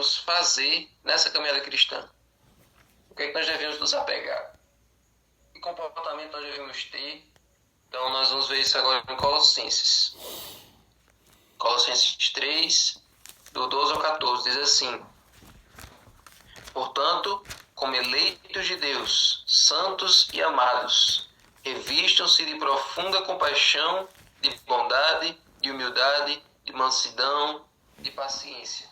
fazer nessa caminhada cristã? O que é que nós devemos nos apegar? Que comportamento nós devemos ter? Então, nós vamos ver isso agora em Colossenses. Colossenses 3, do 12 ao 14, diz assim: Portanto, como eleitos de Deus, santos e amados, revistam-se de profunda compaixão, de bondade, de humildade, de mansidão, de paciência.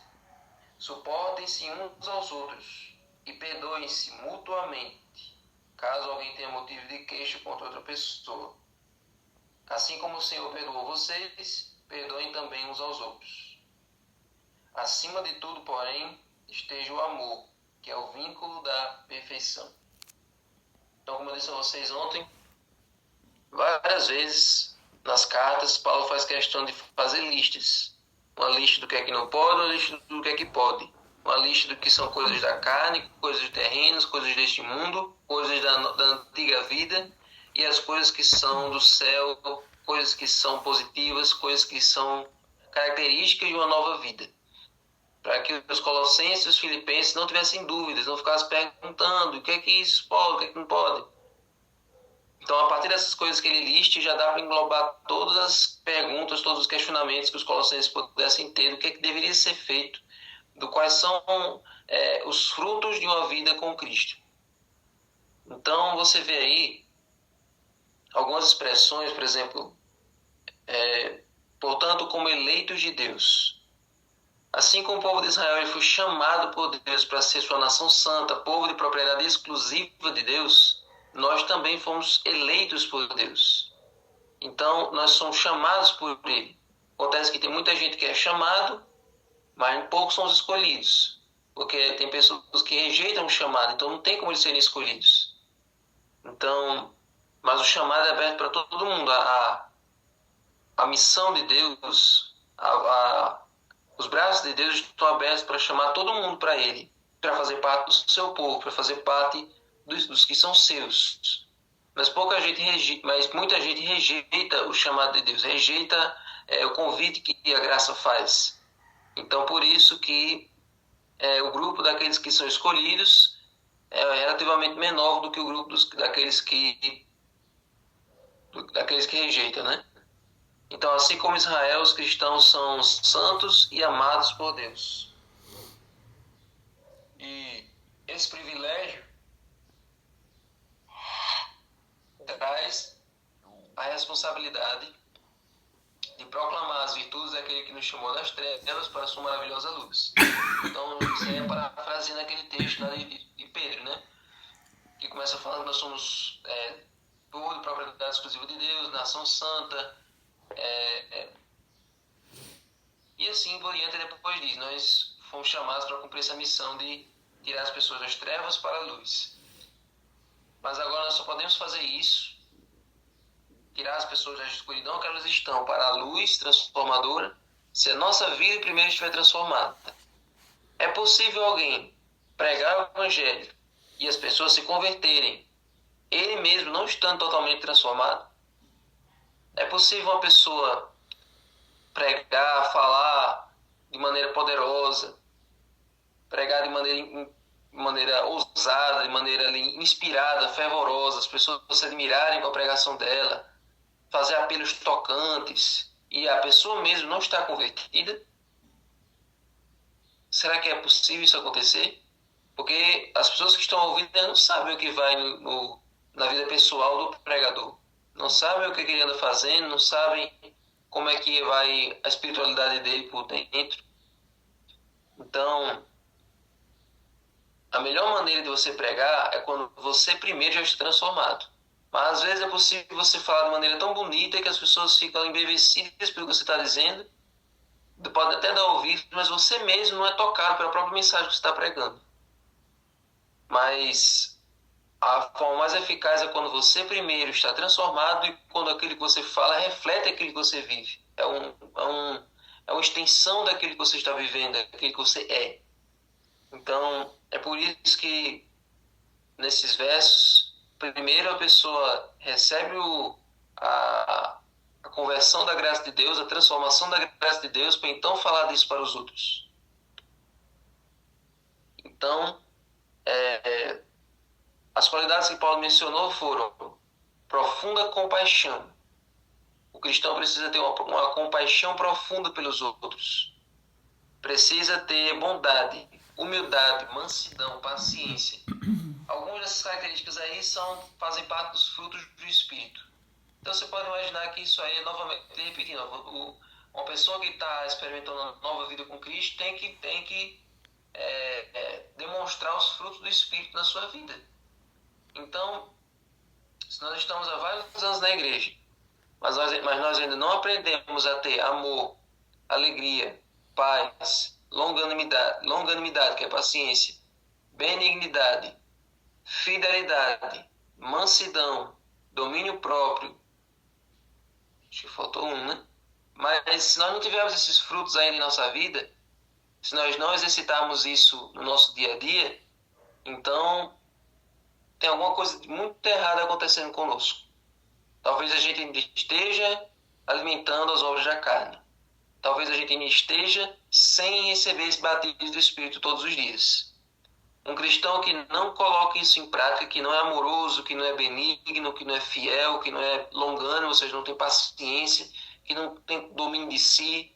Suportem-se uns aos outros e perdoem-se mutuamente, caso alguém tenha motivo de queixa contra outra pessoa. Assim como o Senhor perdoou vocês, perdoem também uns aos outros. Acima de tudo, porém, esteja o amor, que é o vínculo da perfeição. Então, como eu disse a vocês ontem, várias vezes nas cartas, Paulo faz questão de fazer listas. Uma lista do que é que não pode, uma lista do que é que pode. Uma lista do que são coisas da carne, coisas terrenas, coisas deste mundo, coisas da antiga vida, e as coisas que são do céu, coisas que são positivas, coisas que são características de uma nova vida. Para que os colossenses e os filipenses não tivessem dúvidas, não ficassem perguntando o que é que isso pode, o que é que não pode. Então, a partir dessas coisas que ele liste, já dá para englobar todas as perguntas, todos os questionamentos que os colossenses pudessem ter do que é que deveria ser feito, do quais são os frutos de uma vida com Cristo. Então, você vê aí algumas expressões, por exemplo, portanto, como eleitos de Deus. Assim como o povo de Israel ele foi chamado por Deus para ser sua nação santa, povo de propriedade exclusiva de Deus, nós também fomos eleitos por Deus. Então, nós somos chamados por Ele. Acontece que tem muita gente que é chamado, mas poucos são os escolhidos. Porque tem pessoas que rejeitam o chamado, então não tem como eles serem escolhidos. Então, mas o chamado é aberto para todo mundo. A missão de Deus, os braços de Deus estão abertos para chamar todo mundo para Ele, para fazer parte do seu povo, para fazer parte dos que são seus. Mas muita gente rejeita o chamado de Deus, rejeita o convite que a graça faz. Então, por isso que o grupo daqueles que são escolhidos é relativamente menor do que o grupo daqueles que rejeitam, né? Então, assim como Israel, os cristãos são santos e amados por Deus. E esse privilégio traz a responsabilidade de proclamar as virtudes daquele que nos chamou das trevas para a sua maravilhosa luz. Então, isso aí é parafraseando aquele texto lá de Pedro, né? Que começa falando que nós somos povo de propriedade exclusiva de Deus, nação santa, e assim por diante. Depois diz, nós fomos chamados para cumprir essa missão de tirar as pessoas das trevas para a luz. Mas agora nós só podemos fazer isso, tirar as pessoas da escuridão que elas estão para a luz transformadora, se a nossa vida primeiro estiver transformada. É possível alguém pregar o evangelho e as pessoas se converterem, ele mesmo não estando totalmente transformado? É possível uma pessoa pregar, falar de maneira poderosa, pregar de maneira ousada, de maneira inspirada, fervorosa, as pessoas se admirarem com a pregação dela, fazer apelos tocantes, e a pessoa mesmo não está convertida? Será que é possível isso acontecer? Porque as pessoas que estão ouvindo não sabem o que vai na vida pessoal do pregador. Não sabem o que ele anda fazendo, não sabem como é que vai a espiritualidade dele por dentro. Então, a melhor maneira de você pregar é quando você primeiro já está transformado. Mas às vezes é possível você falar de maneira tão bonita que as pessoas ficam embevecidas pelo que você está dizendo. Pode até dar ouvido, mas você mesmo não é tocado pela própria mensagem que você está pregando. Mas a forma mais eficaz é quando você primeiro está transformado e quando aquilo que você fala reflete aquilo que você vive. É uma extensão daquilo que você está vivendo, daquilo que você é. Então, é por isso que nesses versos, primeiro a pessoa recebe a conversão da graça de Deus, a transformação da graça de Deus, para então falar disso para os outros. Então, as qualidades que Paulo mencionou foram profunda compaixão. O cristão precisa ter uma compaixão profunda pelos outros. Precisa ter bondade, humildade, mansidão, paciência. Algumas dessas características aí fazem parte dos frutos do Espírito. Então você pode imaginar que isso aí, novamente, repetindo, uma pessoa que está experimentando uma nova vida com Cristo tem que demonstrar os frutos do Espírito na sua vida. Então, se nós estamos há vários anos na igreja, mas nós ainda não aprendemos a ter amor, alegria, paz, longanimidade, que é paciência, benignidade, fidelidade, mansidão, domínio próprio. Acho que faltou um, né? Mas se nós não tivermos esses frutos ainda em nossa vida, se nós não exercitarmos isso no nosso dia a dia, então tem alguma coisa muito errada acontecendo conosco. Talvez a gente ainda esteja alimentando as obras da carne. Talvez a gente ainda esteja sem receber esse batismo do Espírito todos os dias. Um cristão que não coloca isso em prática, que não é amoroso, que não é benigno, que não é fiel, que não é longânimo, ou seja, não tem paciência, que não tem domínio de si,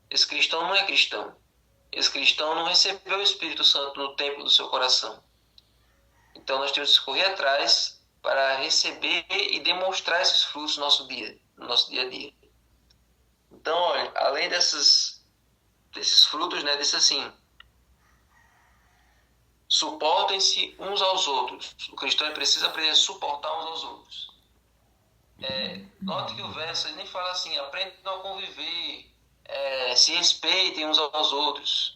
esse cristão não é cristão. Esse cristão não recebeu o Espírito Santo no templo do seu coração. Então nós temos que correr atrás para receber e demonstrar esses frutos no nosso dia a dia. Então, olha, além desses frutos, né, disse assim: suportem-se uns aos outros. O cristão precisa aprender a suportar uns aos outros. Note que o verso ele nem fala assim: aprendam a conviver, se respeitem uns aos outros.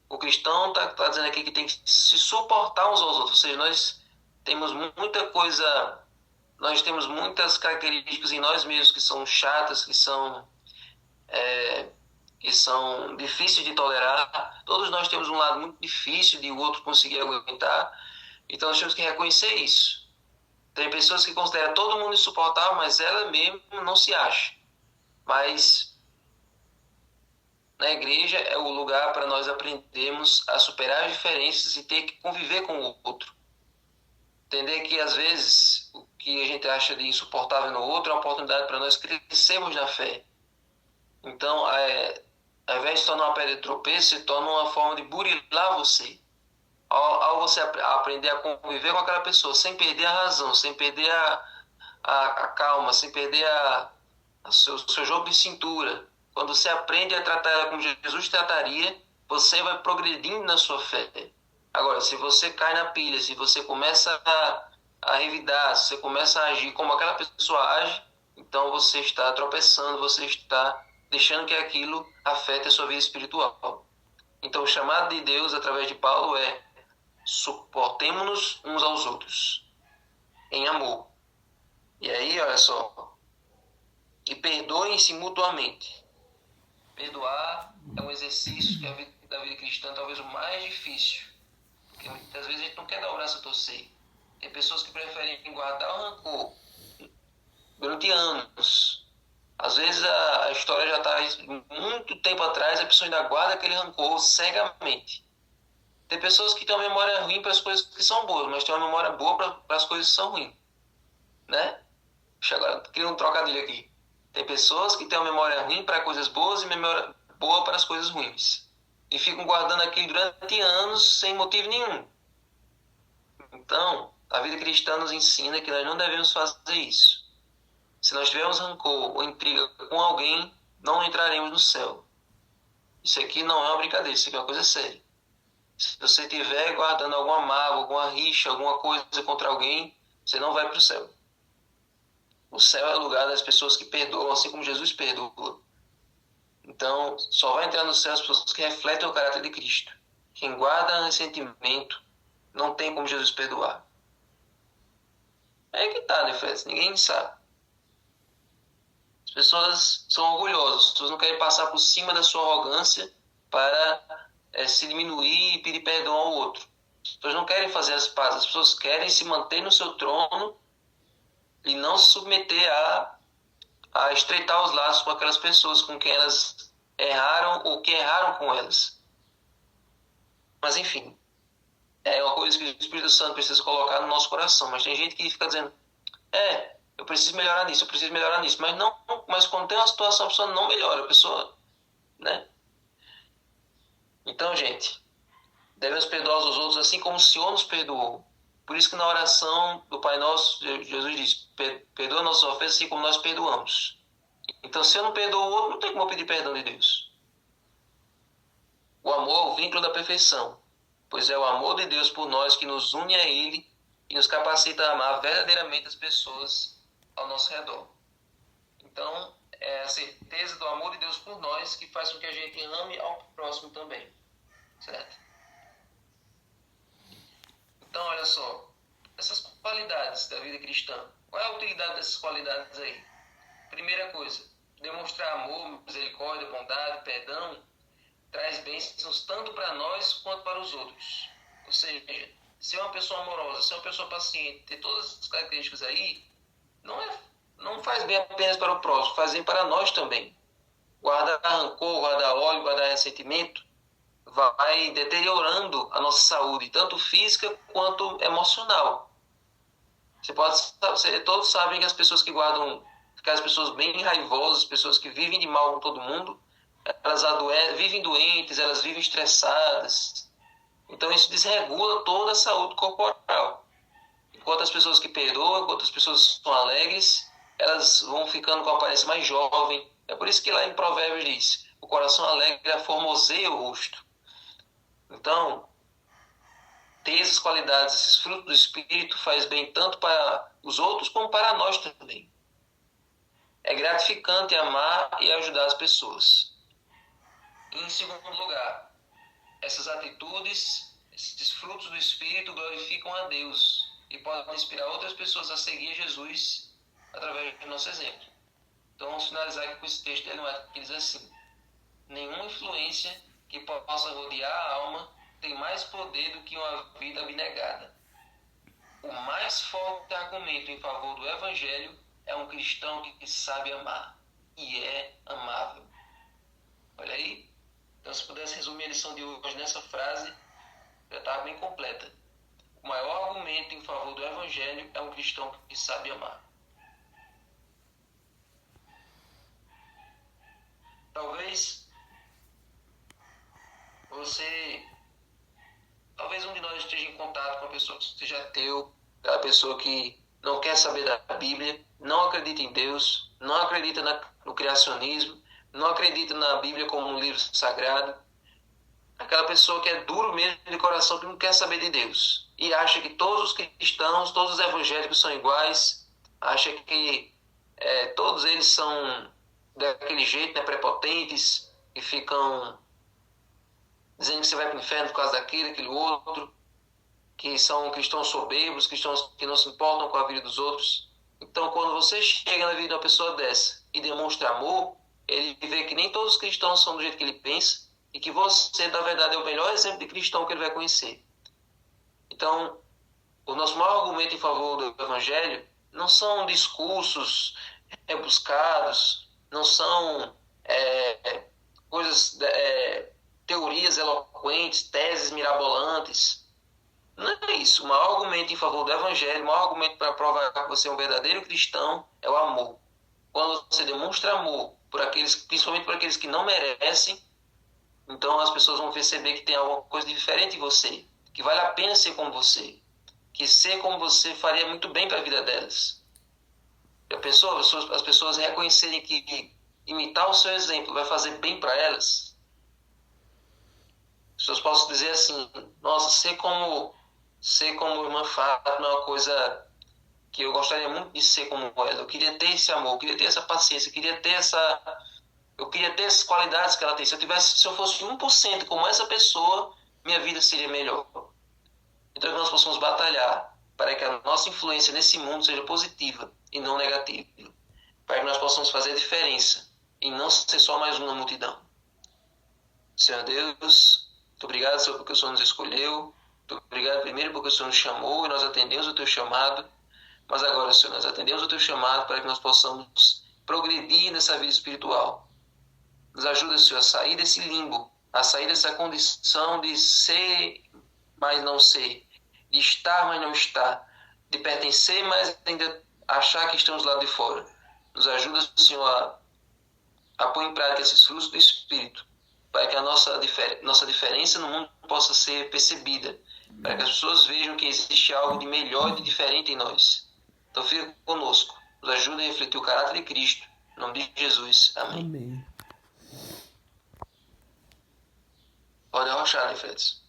O cristão está dizendo aqui que tem que se suportar uns aos outros. Ou seja, nós temos muita coisa, nós temos muitas características em nós mesmos que são chatas, que são difíceis de tolerar. Todos nós temos um lado muito difícil de o outro conseguir aguentar. Então nós temos que reconhecer isso. Tem pessoas que consideram todo mundo insuportável, mas ela mesmo não se acha. Mas na igreja é o lugar para nós aprendermos a superar as diferenças e ter que conviver com o outro. Entender que às vezes o que a gente acha de insuportável no outro é uma oportunidade para nós crescermos na fé. Então, ao invés de se tornar uma pedra de tropeço, se torna uma forma de burilar você. Ao você aprender a conviver com aquela pessoa, sem perder a razão, sem perder a calma, sem perder o seu jogo de cintura. Quando você aprende a tratar ela como Jesus trataria, você vai progredindo na sua fé. Agora, se você cai na pilha, se você começa a revidar, se você começa a agir como aquela pessoa age, então você está tropeçando, você está deixando que aquilo afete a sua vida espiritual. Então, o chamado de Deus, através de Paulo, é: suportemo-nos uns aos outros, em amor. E aí, olha só, e perdoem-se mutuamente. Perdoar é um exercício que da vida cristã talvez o mais difícil, porque muitas vezes a gente não quer dar o braço a torcer. Tem pessoas que preferem guardar o rancor durante anos. Às vezes a história já está muito tempo atrás, a pessoa ainda guarda aquele rancor cegamente. Tem pessoas que têm uma memória ruim para as coisas que são boas, mas têm uma memória boa para as coisas que são ruins. Né? Deixa eu agora criar um trocadilho aqui. Tem pessoas que têm uma memória ruim para coisas boas e memória boa para as coisas ruins. E ficam guardando aquilo durante anos sem motivo nenhum. Então, a vida cristã nos ensina que nós não devemos fazer isso. Se nós tivermos rancor ou intriga com alguém, não entraremos no céu. Isso aqui não é uma brincadeira, isso aqui é uma coisa séria. Se você estiver guardando alguma mágoa, alguma rixa, alguma coisa contra alguém, você não vai para o céu. O céu é o lugar das pessoas que perdoam, assim como Jesus perdoa. Então, só vai entrar no céu as pessoas que refletem o caráter de Cristo. Quem guarda ressentimento não tem como Jesus perdoar. É que tá, né, Fred? Ninguém sabe. As pessoas são orgulhosas, as pessoas não querem passar por cima da sua arrogância para se diminuir e pedir perdão ao outro. As pessoas não querem fazer as pazes, as pessoas querem se manter no seu trono e não se submeter a estreitar os laços com aquelas pessoas com quem elas erraram ou que erraram com elas. Mas enfim, é uma coisa que o Espírito Santo precisa colocar no nosso coração. Mas tem gente que fica dizendo, eu preciso melhorar nisso, eu preciso melhorar nisso. Mas não, mas quando tem uma situação, a pessoa não melhora, a pessoa, né? Então, gente, devemos perdoar os outros assim como o Senhor nos perdoou. Por isso que na oração do Pai Nosso, Jesus diz, perdoa nossas ofensas assim como nós perdoamos. Então, se eu não perdoo o outro, não tem como eu pedir perdão de Deus. O amor é o vínculo da perfeição, pois é o amor de Deus por nós que nos une a Ele e nos capacita a amar verdadeiramente as pessoas ao nosso redor. Então, é a certeza do amor de Deus por nós que faz com que a gente ame ao próximo também, certo? Então, olha só, essas qualidades da vida cristã, qual é a utilidade dessas qualidades aí? Primeira coisa, demonstrar amor, misericórdia, bondade, perdão, traz bênçãos tanto para nós quanto para os outros. Ou seja, ser uma pessoa amorosa, ser uma pessoa paciente, ter todas essas características aí, não faz bem apenas para o próximo, faz bem para nós também. Guardar rancor, guardar ódio, guardar ressentimento, vai deteriorando a nossa saúde, tanto física quanto emocional. Todos sabem que as pessoas que guardam, aquelas pessoas bem raivosas, pessoas que vivem de mal com todo mundo, elas vivem doentes, elas vivem estressadas. Então isso desregula toda a saúde corporal. Enquanto as pessoas que perdoam, enquanto as pessoas são alegres, elas vão ficando com a aparência mais jovem. É por isso que lá em Provérbios diz, o coração alegre aformoseia o rosto. Então, ter essas qualidades, esses frutos do Espírito faz bem tanto para os outros como para nós também. É gratificante amar e ajudar as pessoas. E, em segundo lugar, essas atitudes, esses frutos do Espírito glorificam a Deus e podem inspirar outras pessoas a seguir Jesus através do nosso exemplo. Então vamos finalizar aqui com esse texto de Ellen White, que diz assim: nenhuma influência que possa rodear a alma tem mais poder do que uma vida abnegada. O mais forte argumento em favor do Evangelho é um cristão que sabe amar e é amável. Olha aí. Então, se pudesse resumir a lição de hoje nessa frase, já estava bem completa. O maior argumento em favor do Evangelho é um cristão que sabe amar. Talvez um de nós esteja em contato com uma pessoa que seja ateu, aquela pessoa que não quer saber da Bíblia, não acredita em Deus, não acredita no criacionismo, não acredita na Bíblia como um livro sagrado. Aquela pessoa que é duro mesmo de coração, que não quer saber de Deus. E acha que todos os cristãos, todos os evangélicos são iguais. Acha que todos eles são daquele jeito, né, prepotentes, e ficam dizendo que você vai para o inferno por causa daquilo, aquele outro. Que são cristãos soberbos, cristãos que não se importam com a vida dos outros. Então, quando você chega na vida de uma pessoa dessa e demonstra amor, ele vê que nem todos os cristãos são do jeito que ele pensa e que você, na verdade, é o melhor exemplo de cristão que ele vai conhecer. Então, o nosso maior argumento em favor do Evangelho não são discursos rebuscados, não são teorias eloquentes, teses mirabolantes. Não é isso. O maior argumento em favor do Evangelho, o maior argumento para provar que você é um verdadeiro cristão é o amor. Quando você demonstra amor por aqueles, principalmente por aqueles que não merecem, então as pessoas vão perceber que tem alguma coisa diferente em você, que vale a pena ser como você, que ser como você faria muito bem para a vida delas. Já pensou as pessoas reconhecerem que imitar o seu exemplo vai fazer bem para elas? As pessoas possam dizer assim: nossa, ser como irmã Fátima é uma coisa que eu gostaria muito de ser como ela. Eu queria ter esse amor, eu queria ter essa paciência, eu queria ter essas qualidades que ela tem. Se eu fosse 1% como essa pessoa, minha vida seria melhor. Então que nós possamos batalhar para que a nossa influência nesse mundo seja positiva e não negativa. Para que nós possamos fazer a diferença e não ser só mais uma multidão. Senhor Deus, muito obrigado, Senhor, porque o Senhor nos escolheu. Muito obrigado primeiro porque o Senhor nos chamou e nós atendemos o teu chamado. Mas agora, Senhor, nós atendemos o teu chamado para que nós possamos progredir nessa vida espiritual. Nos ajuda, Senhor, a sair desse limbo, a sair dessa condição de ser mas não ser, de estar, mas não estar, de pertencer, mas ainda achar que estamos lá de fora. Nos ajuda, Senhor, a pôr em prática esses frutos do Espírito, para que a nossa diferença no mundo possa ser percebida, para que as pessoas vejam que existe algo de melhor e de diferente em nós. Então fica conosco, nos ajuda a refletir o caráter de Cristo. Em nome de Jesus. Amém. Amém. Pode arrochar, né, Fred?